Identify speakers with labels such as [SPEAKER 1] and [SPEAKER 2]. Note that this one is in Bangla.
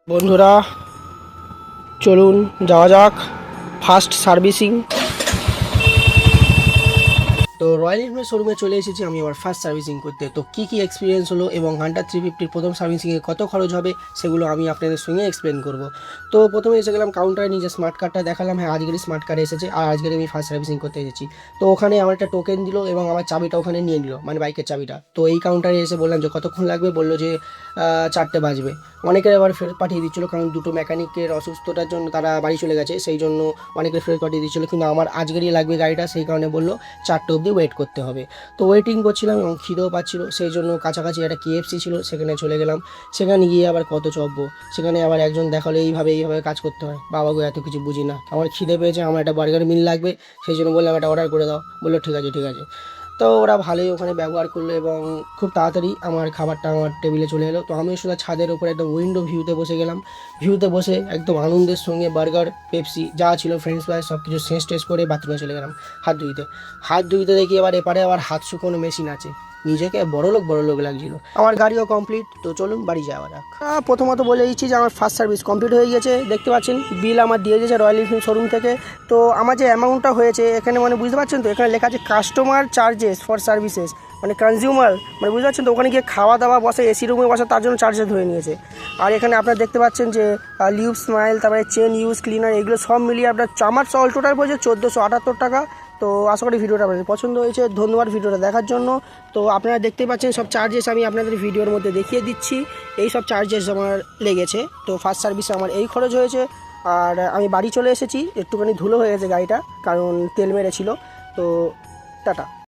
[SPEAKER 1] বন্ধুরা চলুন যাওয়া যাক ফার্স্ট সার্ভিসিং। তো রয়্যাল এনফিল্ড শোরুমে চলে এসেছি আমি আমার ফার্স্ট সার্ভিসিং করতে। তো কী এক্সপিরিয়েন্স হলো এবং হান্টার 350 প্রথম সার্ভিসিংয়ে কত খরচ হবে সেগুলো আমি আপনাদের সঙ্গে এক্সপ্লেন করব। তো প্রথমে এসে গেলাম কাউন্টারে, নিজে স্মার্ট কার্ডটা দেখালাম, হ্যাঁ আজকেরই স্মার্ট কার্ড এসেছে আর আজকের আমি ফার্স্ট সার্ভিসিং করতে এসেছি। তো ওখানে আমার একটা টোকেন দিল এবং আমার চাবিটা ওখানে নিয়ে নিল, মানে বাইকের চাবিটা। তো এই কাউন্টারে এসে বললাম যে কতক্ষণ লাগবে, বললো যে 4টে বাজবে। অনেকের আবার ফেরত পাঠিয়ে দিচ্ছিলো, কারণ দুটো মেকানিকের অসুস্থতার জন্য তারা বাড়ি চলে গেছে, সেই জন্য অনেকের ফেরত পাঠিয়ে দিচ্ছিলো। কিন্তু আমার আজকেরই লাগবে গাড়িটা, সেই কারণে বললো 4টে অবধি ওয়েট করতে হবে। তো ওয়েটিং করছিলাম এবং খিদেও পাচ্ছিলো, সেই জন্য কাছাকাছি একটা KFC ছিল, সেখানে চলে গেলাম। সেখানে গিয়ে আবার কত চব্বো, সেখানে আবার একজন দেখালো এইভাবে কাজ করতে হয়। বাবা গো, এত কিছু বুঝি না, আমার খিদে পেয়েছে, আমার একটা বার্গার মিল লাগবে, সেই জন্য বললাম একটা অর্ডার করে দাও। বললো ঠিক আছে ঠিক আছে। তো ওরা ভালোই ওখানে ব্যবহার করলো এবং খুব তাড়াতাড়ি আমার খাবারটা আমার টেবিলে চলে এলো। তো আমি সোজা ছাদের উপরে একদম উইন্ডো ভিউতে বসে গেলাম। ভিউতে বসে একদম আনন্দের সঙ্গে বার্গার, পেপসি যা ছিল, ফ্রেঞ্চ ফ্রাই সব কিছু শেষ টেস্ট করে বাথরুমে চলে গেলাম হাত ধুইতে দেখি এবার এপারে আবার হাত শুকোনো মেশিন আছে। নিজেকে বড়লোক লাগছিল। আমার গাড়িও কমপ্লিট, তো চলুন বাড়ি যাওয়া যাক। প্রথমত বলে দিচ্ছি যে আমার ফার্স্ট সার্ভিস কমপ্লিট হয়ে গেছে। দেখতে পাচ্ছেন বিল আমার দিয়ে দিয়েছে রয়্যাল এনফিল্ড শোরুম থেকে। তো আমার যে অ্যামাউন্টটা হয়েছে এখানে, মানে বুঝতে পারছেন তো, এখানে লেখা আছে কাস্টমার চার্জেস ফর সার্ভিসেস, মানে কনজিউমার, মানে বুঝতে পারছেন তো, ওখানে গিয়ে খাওয়া দাওয়া বসে এসি রুমে বসে তার জন্য চার্জেস ধরে নিয়েছে। আর এখানে আপনারা দেখতে পাচ্ছেন যে লিউব স্মাইল, তারপরে চেন ইউজ ক্লিনার, এগুলো সব মিলিয়ে আপনার আমার অল টোটাল পড়েছে 1478 টাকা। তো আশা করি ভিডিওটা আপনাদের পছন্দ হয়েছে। ধন্যবাদ ভিডিওটা দেখার জন্য। তো আপনারা দেখতে পাচ্ছেন সব চার্জেস আমি আপনাদের ভিডিওর মধ্যে দেখিয়ে দিচ্ছি। এই সব চার্জেস আমার লেগেছে। তো ফার্স্ট সার্ভিসে আমার এই খরচ হয়েছে। আর আমি বাড়ি চলে এসেছি, একটুখানি ধুলো হয়ে গেছে গাড়িটা, কারণ তেল মেরেছিল। তো টাটা।